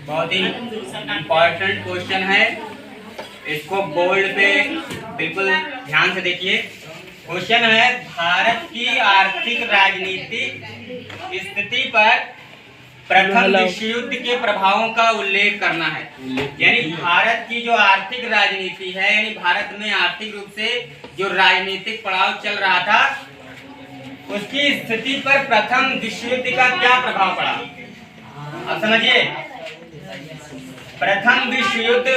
बहुत ही important question है, इसको बोल्ड पे बिल्कुल ध्यान से देखिए। क्वेश्चन है, भारत की आर्थिक राजनीतिक स्थिति पर प्रथम विश्व युद्ध के प्रभावों का उल्लेख करना है। यानी भारत की जो आर्थिक राजनीति है, यानी भारत में आर्थिक रूप से जो राजनीतिक पड़ाव चल रहा था, उसकी स्थिति पर प्रथम विश्व युद्ध का क्या प्रभाव पड़ा। अब समझिए, प्रथम विश्व युद्ध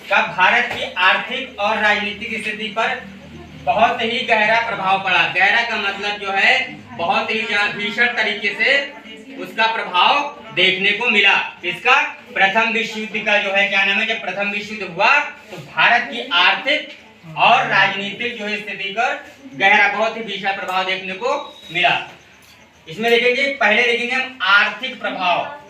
का भारत की आर्थिक और राजनीतिक स्थिति पर बहुत ही गहरा प्रभाव पड़ा। गहरा का मतलब जो है बहुत ही भीषण तरीके से उसका प्रभाव देखने को मिला। इसका प्रथम विश्व युद्ध का जो है क्या नाम है, जब प्रथम विश्व युद्ध हुआ तो भारत की आर्थिक और राजनीतिक जो है स्थिति पर गहरा बहुत ही भीषण प्रभाव देखने को मिला। इसमें देखेंगे, पहले देखेंगे हम आर्थिक प्रभाव।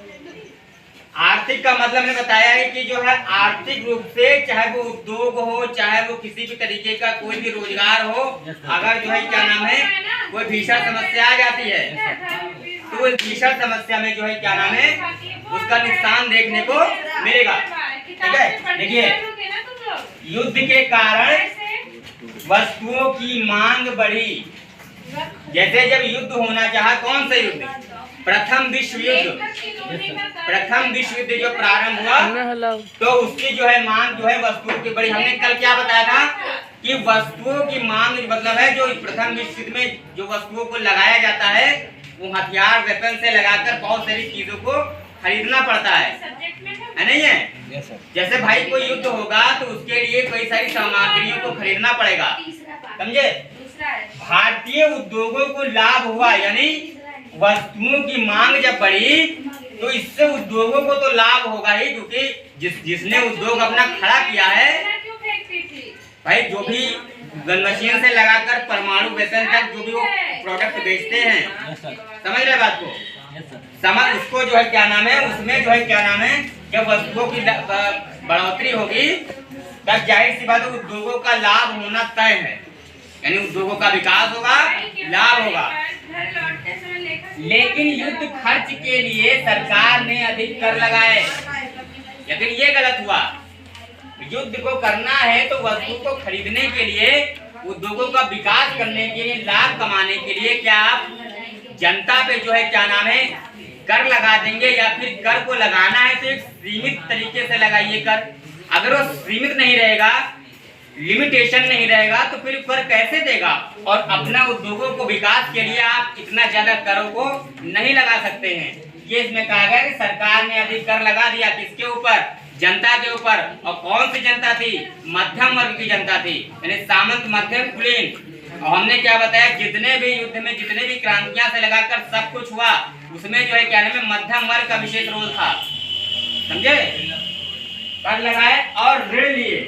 आर्थिक का मतलब मैंने बताया है कि जो है आर्थिक रूप से, चाहे वो उद्योग हो, चाहे वो किसी भी तरीके का कोई भी रोजगार हो, अगर जो है क्या नाम है कोई भीषण समस्या आ जाती है तो उस भीषण समस्या में जो है क्या नाम है उसका नुकसान देखने को मिलेगा। ठीक है, देखिए, युद्ध के कारण वस्तुओं की मांग बढ़ी। जैसे जब युद्ध होना चाहा, कौन सा युद्ध, प्रथम विश्व युद्ध। प्रथम विश्व युद्ध जो प्रारंभ हुआ तो उसकी जो है मांग जो है वस्तुओं की बड़ी। हमने कल क्या बताया था कि वस्तुओं की मांग मतलब है जो प्रथम विश्व युद्ध में जो वस्तुओं को लगाया जाता है, वो हथियार वेपन से लगाकर बहुत सारी चीजों को खरीदना पड़ता है नहीं है। जैसे भाई कोई युद्ध होगा तो उसके लिए कई सारी सामग्रियों को खरीदना पड़ेगा, समझे। भारतीय उद्योगों को लाभ हुआ, यानी वस्तुओं की मांग जब बढ़ी तो इससे उद्योगों को तो लाभ होगा ही, क्योंकि जिसने उद्योग अपना खड़ा किया है भाई, जो भी गन मशीन से लगाकर परमाणु वेपन तक जो भी वो प्रोडक्ट बेचते हैं, समझ रहे बात को, समझ उसको जो है क्या नाम है, उसमें जो है क्या नाम है, जब वस्तुओं की बढ़ोतरी होगी तब जाहिर सी बात है उद्योगों का लाभ होना तय है, यानी उद्योगों का विकास होगा, लाभ होगा। लेकिन युद्ध खर्च के लिए सरकार ने अधिक कर लगाए, लेकिन ये गलत हुआ। युद्ध को करना है तो वस्तु को खरीदने के लिए, उद्योगों का विकास करने के लिए, लाभ कमाने के लिए क्या आप जनता पे जो है क्या नाम है कर लगा देंगे, या फिर कर को लगाना है तो एक सीमित तरीके से लगाइए कर। अगर वो सीमित नहीं रहेगा, लिमिटेशन नहीं रहेगा तो फिर कर कैसे देगा। और अपना उद्योगों को विकास के लिए आप इतना ज्यादा करों को नहीं लगा सकते हैं। ये इसमें कहा गया कि सरकार ने अधिक कर लगा दिया, किसके ऊपर, जनता के ऊपर। और कौन सी जनता थी, मध्यम वर्ग की जनता थी, यानी सामंत, मध्यम, कुलीन। और हमने क्या बताया, जितने भी युद्ध में जितने भी क्रांतियां से लगाकर सब कुछ हुआ, उसमें जो है क्या नाम है मध्यम वर्ग का विशेष रोल था, समझे। कर लगाए और ऋण लिए,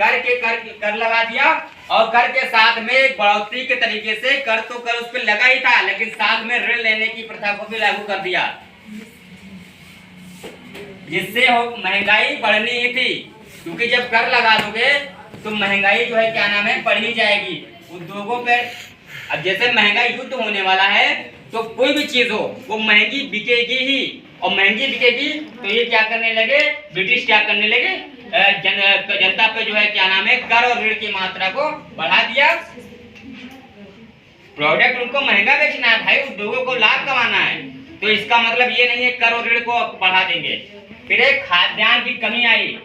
कर लगा दिया, और कर के साथ में एक बढ़ोतरी के तरीके से कर तो कर उस पर लगा ही था, लेकिन साथ में ऋण लेने की प्रथा को भी लागू कर दिया, जिससे महंगाई बढ़नी ही थी। क्योंकि जब कर लगा दोगे तो महंगाई जो है क्या नाम है बढ़ जाएगी उद्योगों पे। अब जैसे महंगाई युद्ध होने वाला है तो कोई भी चीज हो वो महंगी बिकेगी ही, और महंगी बिकेगी तो ये क्या करने लगे, ब्रिटिश क्या करने लगे, जनता पे जो है क्या नाम है कर और ऋण की मात्रा को बढ़ा दिया। प्रोडक्ट उनको महंगा बेचना है भाई, उद्योगों को लाभ कमाना है, तो इसका मतलब ये नहीं है कर और ऋण को बढ़ा देंगे। फिर एक खाद्यान्न की कमी आई,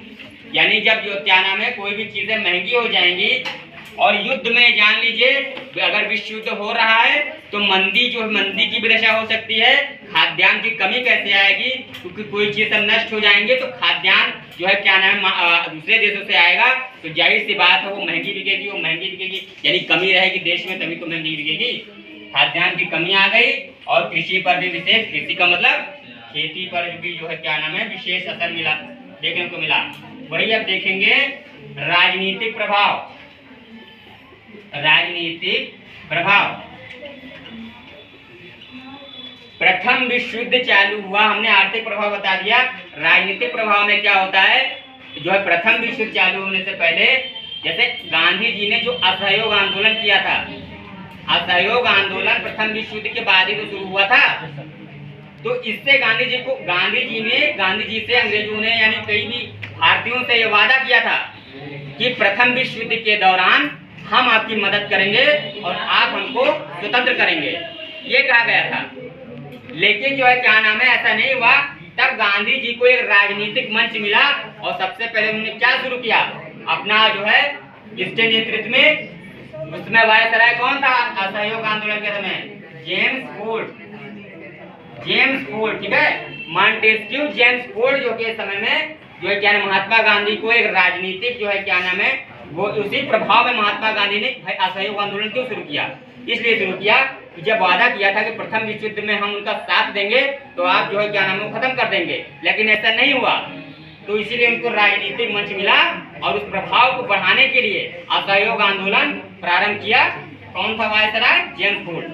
यानी जब जो क्या नाम है कोई भी चीजें महंगी हो जाएंगी, और युद्ध में जान लीजिए अगर विश्व युद्ध हो रहा है तो मंदी की भी दशा हो सकती है। खाद्यान्न की कमी कैसे आएगी, क्योंकि कोई चीज नष्ट हो जाएंगे तो खाद्यान्न जो है क्या नाम है दूसरे देशों से आएगा, तो जाहिर सी बात है वो महंगी बिकेगी, यानी कमी रहेगी देश में तभी तो महंगी बिकेगी। खाद्यान्न की कमी आ गई, और कृषि पर भी विशेष, कृषि का मतलब खेती पर भी जो है क्या नाम है विशेष असर मिला, देखने को मिला। वही अब देखेंगे राजनीतिक प्रभाव। प्रथम विश्व युद्ध चालू हुआ, हमने आर्थिक प्रभाव बता दिया। राजनीतिक प्रभाव में क्या होता है, जो है प्रथम विश्व युद्ध चालू होने से पहले, जैसे गांधी जी ने जो असहयोग आंदोलन किया था, असहयोग आंदोलन प्रथम विश्व युद्ध के बाद ही तो शुरू हुआ था, तो इससे गांधी जी से अंग्रेजों ने यानी कई भी भारतीयों से ये वादा किया था कि प्रथम विश्व युद्ध के दौरान हम आपकी मदद करेंगे और आप हमको स्वतंत्र करेंगे, ये कहा गया था। लेकिन जो है क्या नाम है, ऐसा नहीं हुआ। तब गांधी जी को एक राजनीतिक मंच मिला और सबसे पहले उन्होंने क्या शुरू किया, अपना जो है इसके नेतृत्व में, उसमें वायसराय कौन था असहयोग आंदोलन के समय, जेम्स फोर्ड, ठीक है, मॉन्टेस्क्यू जेम्स फोर्ड, जो के समय में जो है क्या नाम महात्मा गांधी को एक राजनीतिक जो है क्या नाम है वो उसी प्रभाव में महात्मा गांधी ने असहयोग आंदोलन क्यों शुरू किया, इसलिए शुरू किया कि जब वादा किया था कि प्रथम विश्व युद्ध में हम उनका साथ देंगे तो आप जो है क्या नाम है खत्म कर देंगे, लेकिन ऐसा नहीं हुआ। तो इसीलिए उनको राजनीतिक मंच मिला और उस प्रभाव को बढ़ाने के लिए असहयोग आंदोलन प्रारंभ किया। कौन था वायसराय, जेम्स फोर्ड।